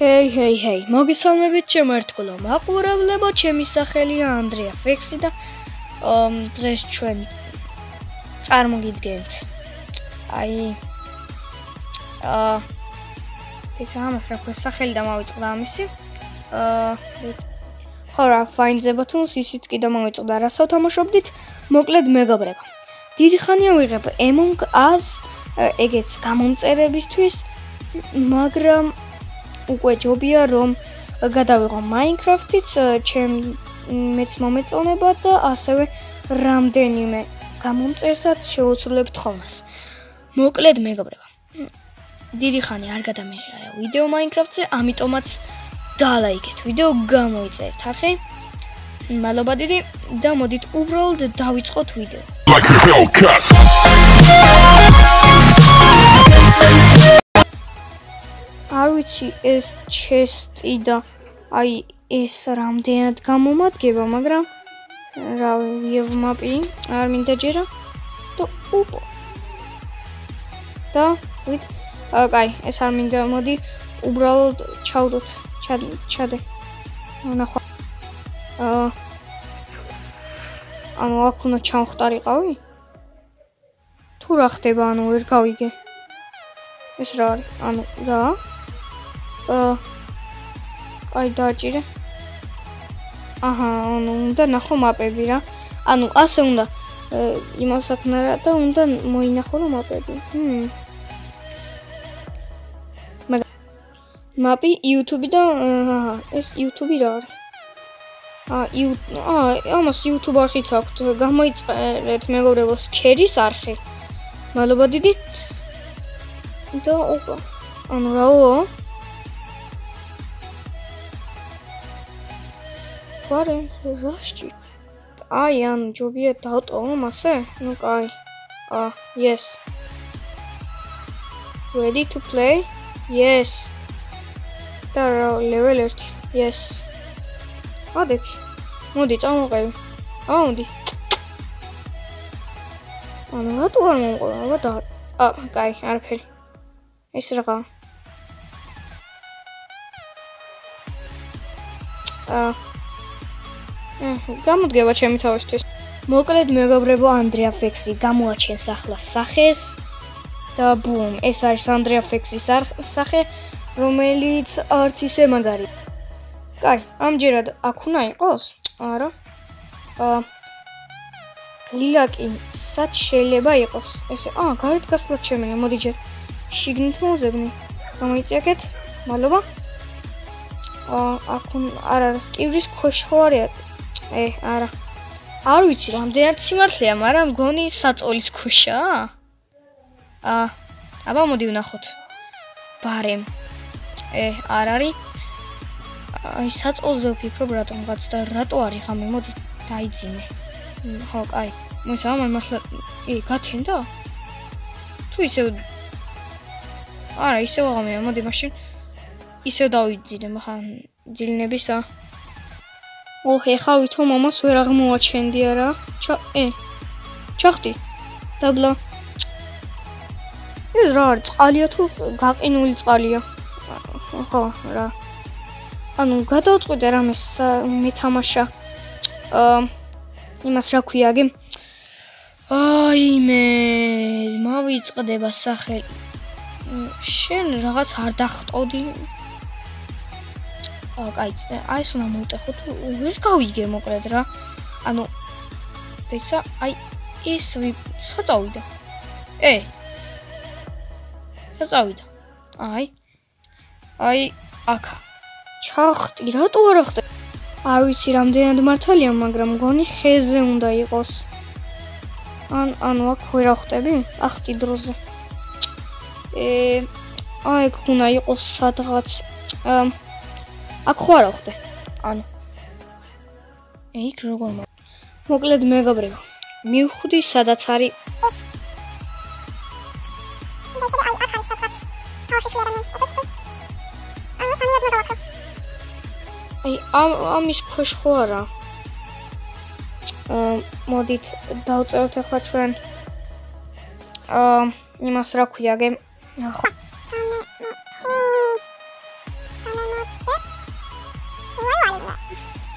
ჰეი, მოგესალმებით ჩემო ერთგულო მაყურებლებო, ჩემი სახელია ანდრია ფექსი და დღეს ჩვენ წარმოგიდგენთ ეს ამას რა ქვია სახელი და მოვიწყდა ამისი ხო რა ფაინზე ბათუნს ისიც კიდე მოვიწყდა რასაც თამაშობდით მოკლედ მეგობრებო დიდი ხანია ვიღებ Among Us ეგეც გამომწერებისთვის მაგრამ უკვე ჯობია რომ გადავიღო Minecraft-იც მეც მომეწონება და ასევე რამდენიმე გამომწერსაც შევუსრულებთ ხოლმეს. მოკლედ მეგობრებო. დიდი ხანი არ გადამეღია ვიდეო Minecraft-ზე, ამიტომაც დალაიქეთ ვიდეო, გამოიწერეთ არხი. მადლობა დიდი და მოდით უბრალოდ დავიწყოთ ვიდეო. არ ვიცი ეს ჩესტი და აი ეს რამდენად გამომადგება, მაგრამ რა ვიევმაპი არ მინდა ჯერა და უპო და ვით კაი ეს არ მინდა მოდი უბრალოდ ჩავდოთ ჩადე ნახო ანუ აქ უნდა ჩამხტარიყავი თუ რა ხდება ანუ ვერ გავიგე ეს რა არის ანუ რა აი დააჭირე აჰა ანუ უნდა ნახო მაპები რა ანუ ასე უნდა იმასაკნარა და უნდა მოინახო რა მაპები მაპი YouTube და ეს YouTube რა არის ამას YouTube არხიც აქვს გამოიწერეთ მეგობრებო სქერის არხი მადლობა დიდი და ოპა ანუ რაო ვარე რაში აი ანუ ჯობია დავტოვო მასე ну კაი yes ready to play yes და level 1 yes ადექი მოდი წამოყევი მოდი ანუ რატო არ მომყვა და კაი არაფერი ეს რაღა გამოდგება ჩემი თავისთვის. მოკლედ მეგობრებო ანდრია ფექსი გამოაჩენს ახლა სახეს და ბუმ, ეს არის ანდრია ფექსის სახე, რომელიც არც ისე მაგარი. კაი, ამჯერად აქ უნდა იყოს? არა. ლილაკი სად შეიძლება იყოს? ესე, გარეთ გასვლად შემიძლია, მოდი ჯერ შიგნით მოვზებნი. გამოიწიაკეთ. მადლობა. აქ არა, სკივრის ქვეშ ხო არის? არა. არ ვიცი რამდენად სიმართლეა, მაგრამ მგონი საწოლის ქვეშაა? აბა მოდი ვნახოთ. ბარემ. არ არის. აი საწოლზე ვფიქრობ რატომღაც და რატო არის ხამე, მოდი დაიძინე. ხო, კაი. მოიცა მართლა გათენდა? თუ ისევ არა, ისევ აღამია, მოდი მაშინ ისევ დავიძინე, მაგრამ ძილნებისა ეხა ვითომ ამას ვერ აღმოაჩენდი არა ჩახტი დაბლა ეს რა არის წყალია თუ გაყინული წყალია ხო რა ანუ გადავწყვიტე რამეს მეთამაშა იმას რა ქვია აგე აი მე მოვიწყდება სახელი შენ რაღაც არ დახტოვდი კაი, აი ეს უნდა მოვტეხო თუ ვერ გავიგე მოკლედ რა. ანუ ესა აი ეს საწავიდა. საწავიდა. აი აქ. ჩახტი, რატო არ ახტე? არ ვიცი რამდენად მართალია, მაგრამ მგონი ხეზე უნდა იყოს. ანუ აქ ვერ ახტები? ახტი დროზე. აი აქ უნდა იყოს სადღაც აქ ხო არ ახტე. ანუ იქ როგორ მოკლედ მეგობრებო. მივხვდი სადაც არის აი ამის ქვეშ ხო არა? მოდით დავწეროთ ახლა ჩვენ იმას რა ქვია გემ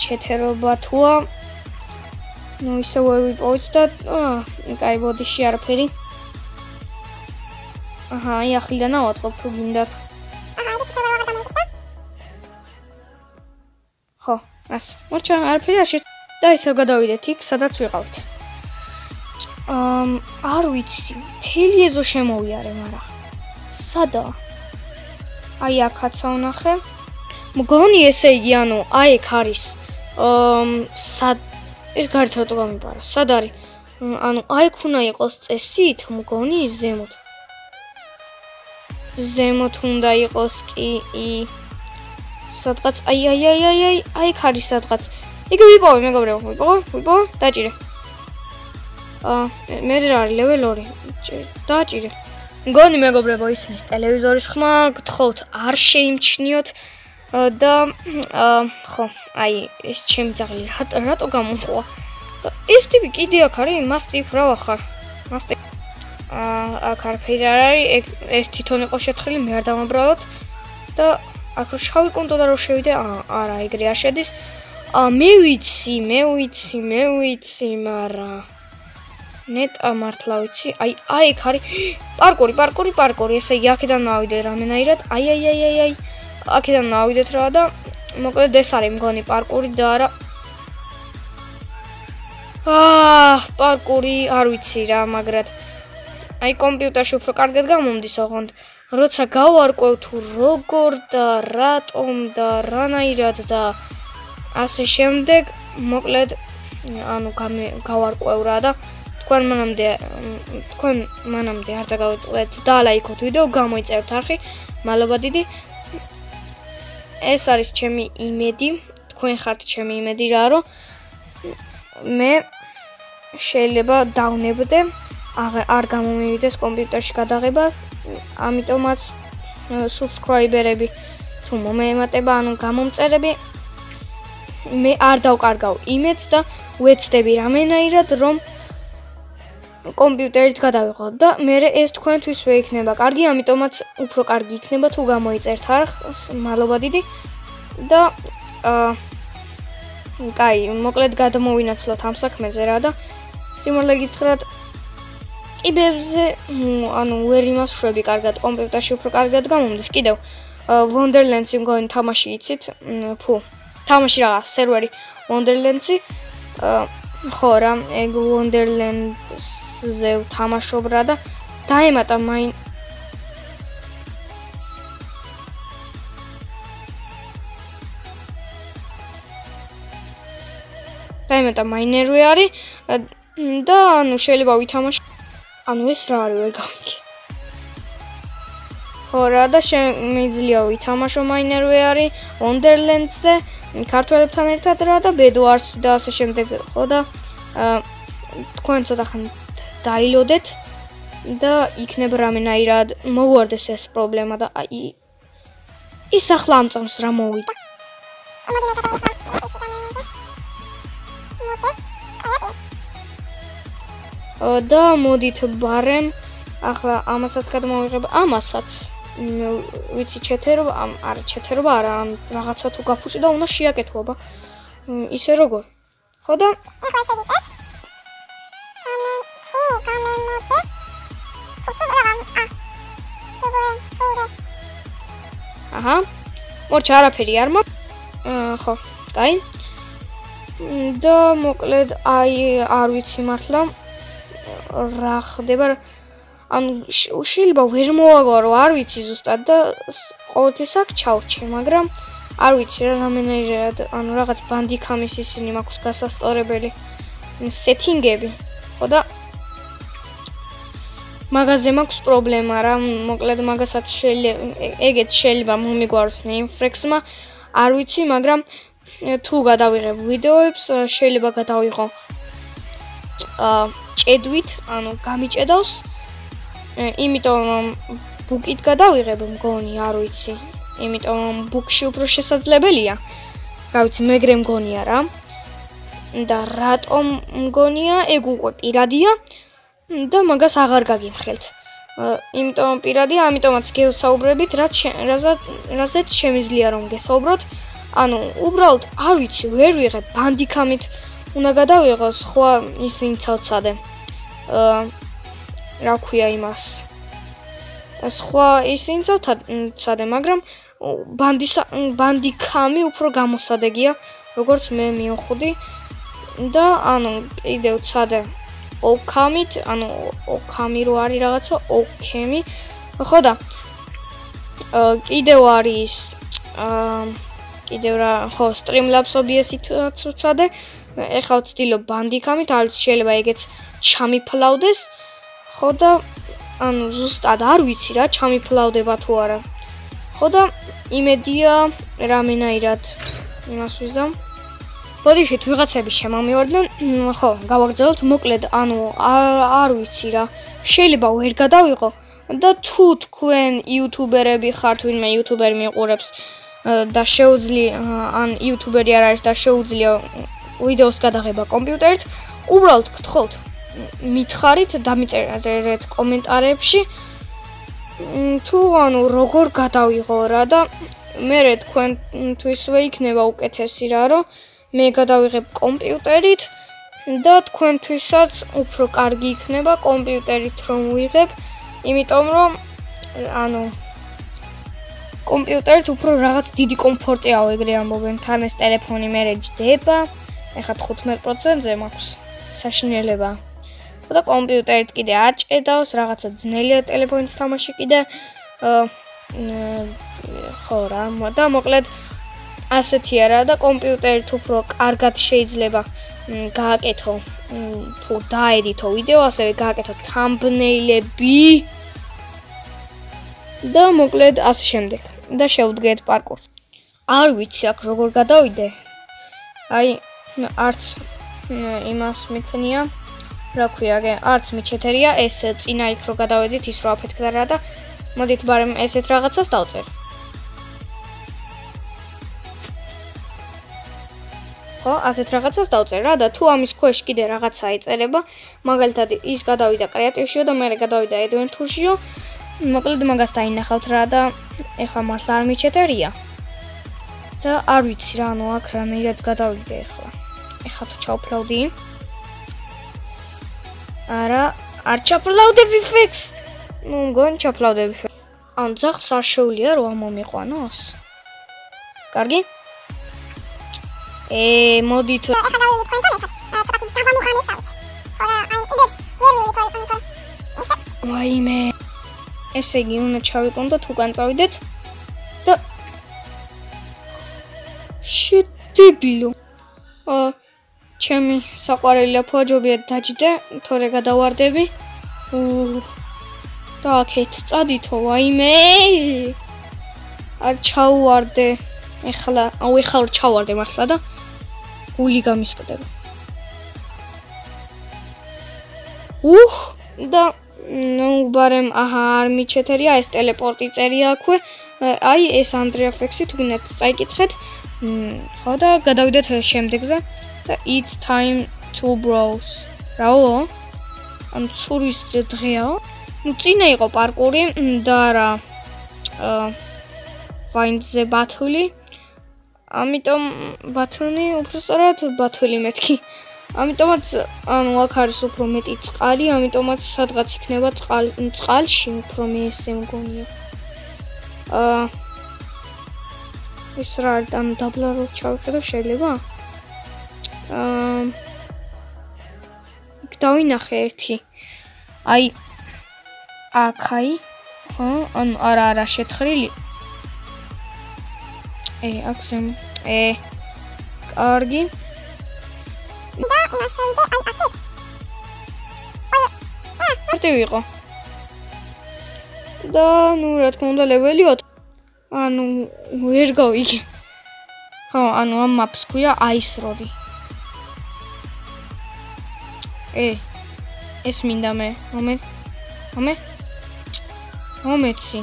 ჩეთერობა თუა ნუ ისე ვერ ვიპოვეთ და კაი ბოდიში არაფერი აჰა აი ახლიდან ავაწყობ თუ გინდათ ხო ას მორჩა არაფერი არ და ისე გადავიდეთ იქ სადაც ვიყავთ არ ვიცი მთელი ეზო შემოვიარე მაგრამ სადა აი აქაც ავნახე მგონი ესე იგი ანუ აი ეგ არის სად ეს გარეთ რატო გამიპარა სად არის ანუ აი ეგ უნდა იყოს წესით მგონი ზემოთ უნდა იყოს კი სადღაც აი ეგ არის სადღაც იგი ვიპოვე მეგობრებო ვიპოვე დაჭირე მე რა არის level 2 დაჭირე მგონი მეგობრებო ისმის ტელევიზორის ხმა გთხოვთ არ შეიმჩნიოთ და ხო აი ეს ჩემი ძაღლი რატო გამოყვა და ეს ტიპი კიდე აქ არის მასტიფ რა ვახარ მასტიფ აქ არაფერი არ არის ეს თვითონ იყო შეთხილი მე არ დამაბრალოთ და აქ შავი კონტო და რო შევიდე არა ეგრე არ შედის მე ვიცი მარა ნეტა მართლა ვიცი აი ეგ არის პარკური ესე იგი აქედან ავიდე რამენაირად აი აქედან ავიდეთ რა და მოკლედ ეს არის მგონი პარკური და არა პარკური არ ვიცი რა მაგრად აი კომპიუტერში უფრო კარგად გამომდის ოღონდ როცა გავარკვევ თუ როგორ და რატომ და რანაირად და ასე შემდეგ მოკლედ ანუ გავარკვევ რა და თქვენ მანამდე არ დაგავიწყდეთ და ლაიქოთ ვიდეო გამოიწერთ არხი მადლობა დიდი ეს არის ჩემი იმედი თქვენ ხართ ჩემი იმედი რა რომ მე შეიძლება დავნებდე არ გამომივიდეს კომპიუტერში გადაღება ამიტომაც subscriber-ები თუ მომემატება ანუ გამომწერები მე არ დავკარგავ იმედს და ვეცდები რამენაირად რომ კომპიუტერით გადავიღოთ და მე ეს თქვენთვისვე იქნება კარგი ამიტომაც უფრო კარგი იქნება თუ გამოიწერთ არხს მადლობა დიდი და კაი მოკლედ გადმოვინაცვლოთ ამ საქმეზე რა და სიმართლე გითხრათ კიბებზე ანუ ვერ იმას შვები კარგად კომპიუტერში უფრო კარგად გამომდის კიდევ Wonderlands-ი მგონი თამაში იცით თამაში რა სერვერი Wonderlands-ი ხო რა ეგ Wonderlands-ზე ვთამაშობ რა და დაემატა მაინერვი არის და ანუ შეიძლება ვითამაშო ანუ ეს რა არის ვერ გავიგე ხო რა და შემიძლია ვითამაშო მაინერვი არის Wonderlands-ზე ქართველებთან ერთად რა და Bedwars და ასე შემდეგ ხო და თქვენ ცოტა ხანით დაილოდეთ და იქნება რამენაირად მოვუარდეს ეს პრობლემა და აი ის ახლა ამწამს რა მოვიდა და მოდით ბარემ ახლა ამასაც გადმოვიღებ ამასაც ვიცი ჩეთერობა არა ჩეთერობა არა რაღაცა თუ გაფუჭი და უნდა შეაკეთოობა ისე როგორ ხო და ახლა ესე გიწევთ აჰა მორჩა არაფერი არ მაქვს ხო კაი და მოკლედ აი არ ვიცი მართლა რა ხდება ანუ შეიძლება ვერ მოვაგვარო არ ვიცი ზუსტად და ყოველთვის აქ ჩავრჩე მაგრამ არ ვიცი რა რამენაირად ანუ რაღაც ბანდიკამის ისინი მაქვს გასასწორებელი სეტინგები ხო და მაგაზე მაქვს პრობლემა რა მოკლედ მაგასაც ეგეთ შეიძლება მომიგვაროს Namephrex-მა არ ვიცი მაგრამ თუ გადავიღებ ვიდეოებს შეიძლება გადავიღო ჭედვით ანუ გამიჭედავს იმიტომ რომ ბუკით გადავიღებ მგონი არ ვიცი იმიტომ რომ ბუკში უფრო შესაძლებელია რა ვიცი მეგრე მგონია რა და რატომ მგონია ეგ უკვე პირადია და მაგას აღარ გაგიმხელთ იმიტომ პირადია ამიტომაც გესაუბრებით რაზეც შემიძლია რომ გესაუბროთ ანუ უბრალოდ არ ვიცი, ვერ ვიღებ ბანდიკამით უნდა გადავიღო, სხვა ისინი ცალცადე. რა ქვია იმას? სხვა ისინი ცალცადე, მაგრამ ბანდიკამი უფრო გამოსადეგია, როგორც მე მივხვდი და ანუ კიდევ ცადე ოკამით, ანუ ოკამი რო არის რაღაცა, ოკემი. ხო და კიდევ არის კიდევ რა, ხო, Streamlabs OBS-ით ვცადე. ეხლა ვცდილობ ბანდიკამით, არ ვიცი, შეიძლება ეგეც ჩამიფლავდეს. ხო და ანუ ზუსტად არ ვიცი რა, ჩამიფლავდება თუ არა. ხო და იმედია რამენაირად იმას ვიზამ. ბოდიშით ვიღაცები შემომივარდნენ, ხო, გავაგრძელოთ, მოკლედ, ანუ არ ვიცი რა. შეიძლება ვერ გადავიღო და თუ თქვენ იუთუბერები ხართ, ვინმე იუთუბერი მიყურებს და შეუძლია ან იუთუბერი არ არის და შეუძლია ვიდეოს გადაღება კომპიუტერით, უბრალოდ გთხოვთ, მითხარით, დამიწერეთ კომენტარებში თუ ანუ როგორ გადავიღო რა და მერე თქვენთვისვე იქნება უკეთესი რა, რომ მე გადავიღებ კომპიუტერით და თქვენთვისაც უფრო კარგი იქნება კომპიუტერით რომ ვიღებ, იმიტომ რომ ანუ კომპიუტერით უფრო რაღაც დიდი კომფორტიაო, ეგრე ამბობენ, თან ეს ტელეფონი მერე ჯდება, ეხლა 15%-ზე მაქვს საშინელება. და კომპიუტერით კიდე არ ჭედავს, რაღაცა ძნელია ტელეფონით თამაში კიდე. ხო რა, და მოკლედ ასეთია რა და კომპიუტერით უფრო კარგად შეიძლება გააკეთო, თუ დაედიტო ვიდეო, ასევე გააკეთო thumbnail-ები და მოკლედ ასე შემდეგ. და შევდგეთ პარკურს. არ ვიცი აქ როგორ გადავიდე. აი, არც იმას მიქნია. რა ქვია, არც მიჩეთერია, ეს წინა იქ რო გადავედით, ის რო აფეთქდა რა და მოდით ბარემ ესეთ რაღაცას დავწერ. ხო, ასეთ რაღაცას დავწერ რა და თუ ამის ქვეშ კიდე რაღაცა ეწერება, მაგალითად ის გადავიდა კრეატივშიო და მე გადავიდა adventure-შიო. მოკლედ მაგას დაინახავთ რა და ეხლა მართლა არ მიჩეთერია. და არ ვიცი რა, ანუ აქ რამეირად გადავიდე ეხლა. ეხლა თუ ჩავფლავდი. არა, არ ჩაფლავდები ფიქს. ნუ მგონი ჩაფლავდები ფიქს. ანუ ძაღლს არ შეუძლია რომ ამომიყვანოს. კარგი? მოდით. ეხლა დავიდეთ თქვენთან ერთად. ცოტათი დავამუხამისავთ. ხო და აი კიდევს ვერ მივიტოვეთ ამიტომ. ვაიმე. ესე იგი უნდა ჩავიკონდოთ, უკან წავიდეთ და შედებილო. ჩემი საყვარელი აფუაჯობია დაჯდე, თორე გადავარდები. და აქეთ წადითო, ვაიმე. არ ჩავვარდე. ეხლა ვერ ჩავარდე მართლა და გული გამისკდება. და ნუ ბარემ არ მიჩეთერია, ეს ტელეპორტი წერია აქვე. აი ეს Andrea Fix-ი თუ გინდათ წაიკითხეთ. ხო და გადავიდეთ შემდეგზე და it's time to browse. რაო? ან ცურის დღეაო? ნუ წინა იყო პარკური და რა find-ზე ბათული. ამიტომ ბათონი უბრალოდ ბათული მეთქი. ამიტომაც ანუ აქ არის უფრო მეტი წყალი, ამიტომაც სადღაც იქნება წყალში უფრო მე ესე მგონია. ეს რა არის, ანუ დაბლა რო ჩავხედო შეიძლება? იქ დავინახე ერთი. აი აქაი, ხო, ანუ არა შეთხრილი. აქზე კარგი. და ნაშევიდე აი აქეთ. მარტივი იყო. და ნუ რა თქმა უნდა ლეველი 4. ანუ ვერ გავიგე. ხო, ანუ ამ მაპს ქვია Ice Road. ეს მინდა მე. მომეცი.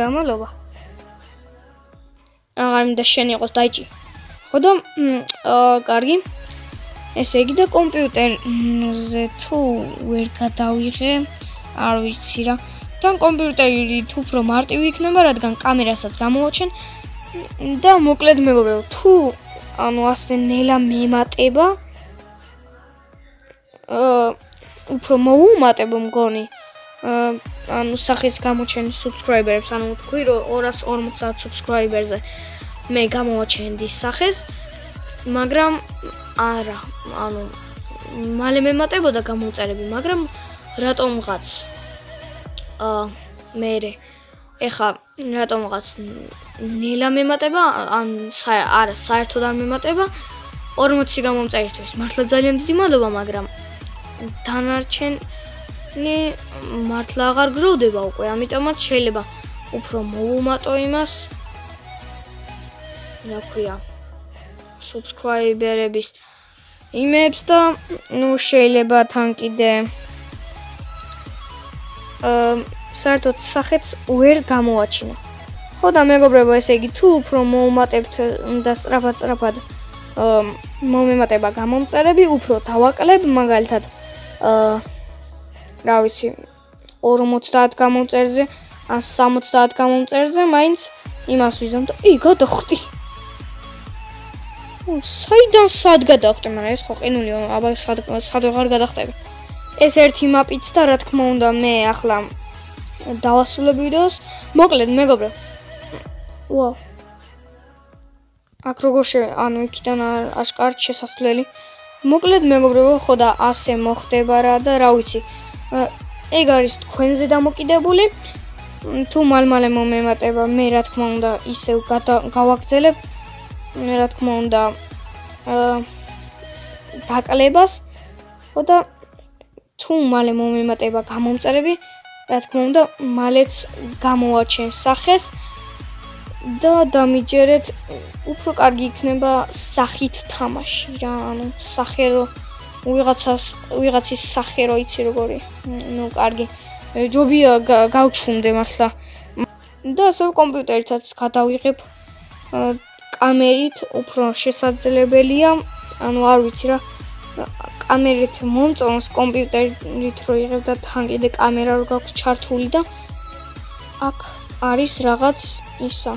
გამალობა. აღარ მინდა შენ იყოს დაიჭი. ხო და კარგი. ესე იგი და კომპიუტერზე თუ ვერ გადავიღე, არ ვიცი რა. თან კომპიუტერით უფრო მარტივი იქნება, რადგან კამერასაც გამოვაჩენ და მოკლედ მეგობრებო, თუ ასე ნელა მემატება უფრო მოუმატებ მგონი სახის გამოჩენის subscriber-ებს, თქვი რომ 250 subscriber-ზე მე გამოვაჩენდი სახეს, მაგრამ არა, მალე მემატებოდა გამოწერები, მაგრამ რატომღაც მერე ეხა რატომღაც ნელა მემატება, არა, საერთოდ არ მემატება 40 გამომწერისთვის. მართლა ძალიან დიდი მადლობა, მაგრამ დანარჩენი მართლა აღარ გროვდება უკვე, ამიტომაც შეიძლება უფრო მოუმატო იმას. რა ქვია? subscriber-ების იმებს და შეიძლება თან კიდე საერთოდ სახეც ვერ გამოვაჩინო. ხო და მეგობრებო, ესე იგი თუ უფრო მოუმატებთ და სწრაფად მომემატება გამომწერები, უფრო დავაკლებ, მაგალითად რა ვიცი 50 გამომწერზე, 70 გამომწერზე, მაინც იმას ვიზამ და გადახვდი. საიდან სად გადახვდი, მაგრამ ეს ხო ყინულია, აბა სად ვეღარ გადახტები. ეს ერთი მაპიც და რა თქმა უნდა მე ახლა დავასრულებ ვიდეოს. მოკლედ მეგობრებო. ვაუ. აქ როგორ იქიდან აშკარად შესასვლელი. მოკლედ მეგობრებო, ხო და ასე მოხდება რა და რა ვიცი. ეგ არის თქვენზე დამოკიდებული. თუ მალ-მალე მომემატება, მე რა თქმა უნდა ისევ გავაგრძელებ. მე რა თქმა უნდა დაკლებას. ხო და თუ მალე მომემატება გამომწერები, რა თქმა უნდა მალეც გამოვაჩენ სახეს და დამიჯერეთ უფრო კარგი იქნება სახით თამაში რა, სახერო ვიღაცის სახერო იცი როგორი. კარგი. ჯობია გავჩუმდე მართლა. და ასე კომპიუტერითაც გადავიღებ კამერით უფრო შესაძლებელია, არ ვიცი რა. კამერით მომწონს კომპიუტერით რო იღებ და თან კიდე კამერა რო გაქვს ჩართული და აქ არის რაღაც ისა.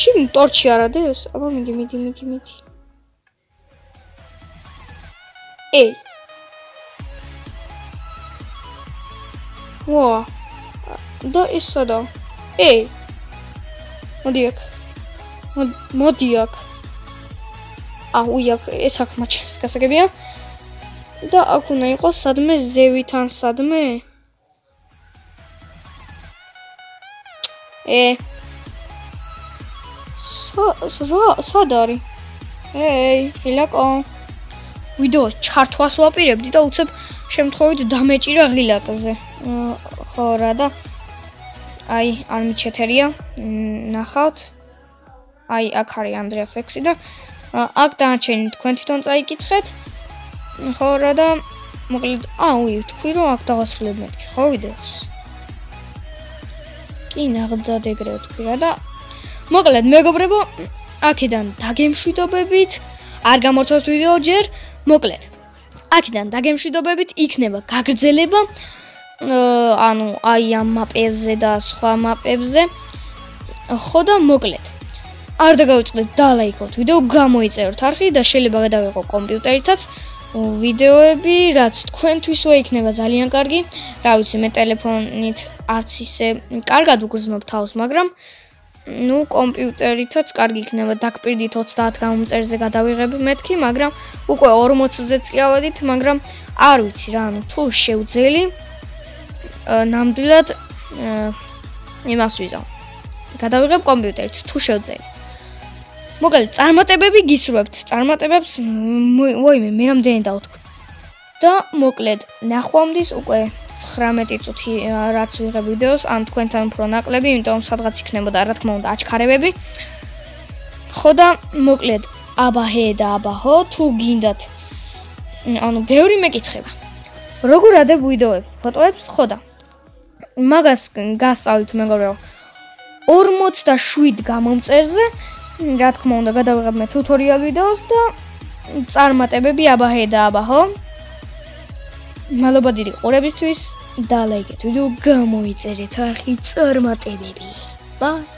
შენ ტორჩი არა დევს? აბა მიდი. ვა. და ის სადა? მოდი აქ. აქ ეს აქ მაჩენს გასაგებია. და აქ უნდა იყოს სადმე ზევითან სადმე? სად არის? ღილაკო. ვიდეოს ჩართვას ვაპირებდი და უცებ შემთხვევით დამეჭირა ღილაკზე. ხო რა და არ მიჩეთერია. ნახავთ. აქ არის ანდრია ფექსი და აქ დანარჩენი თქვენ თვითონ წაიკითხეთ. ხო რა და მოკლედ თქვი რომ აქ დავასრულებ მეთქი, ხო ვიდეოს? კი ნაღდადეგრევ თქვი რა და მოკლედ მეგობრებო, აქედან დაგემშვიდობებით, არ გამორთოთ ვიდეო ჯერ, მოკლედ. აქედან დაგემშვიდობებით, იქნება გაგრძელება ამ მაპებზე და სხვა მაპებზე. ხო და მოკლედ. არ დაგავიწყდეთ და ლაიქოთ ვიდეო, გამოიწეროთ არხი და შეიძლება გადავიღო კომპიუტერითაც ვიდეოები, რაც თქვენთვისვე იქნება ძალიან კარგი. რა ვიცი, მე ტელეფონით არც ისე კარგად უგრძნობ თავს, მაგრამ კომპიუტერითაც კარგი იქნება. დაგპირდით 30 გამომწერზე გადავიღებ მეთქი, მაგრამ უკვე 40-ზეც კი ავედით, მაგრამ არ ვიცი რა, თუ შევძელი ნამდვილად იმას ვიზამ. გადავიღებ კომპიუტერით, თუ შევძელი. მოკლედ, წარმატებები გისურვებთ. წარმატებებს ვაიმე, მე რამდენი დავთქვი. და მოკლედ, ნახვამდის უკვე 19 წუთი რაც ვიღებ ვიდეოს, ან თქვენთან უფრო ნაკლები, იმიტომ სადღაც იქნებოდა რა თქმა უნდა აჩქარებები. ხო და მოკლედ, აბაჰე და აბაჰო, თუ გინდათ ბევრი მეკითხება. როგორ ადებ ვიდეოებს, ფოტოებს, ხო და მაგას გასწავლით მეგობრებო. 47 გამომწერზე რა თქმა უნდა გადავიღებ მე ტუთორიალ ვიდეოს და წარმატებები აბაჰე და აბაჰო. მადლობა დიდი ყურებისთვის და ლაიქეთ ვიდეო გამოიწერეთ არხი წარმატებები. Bye.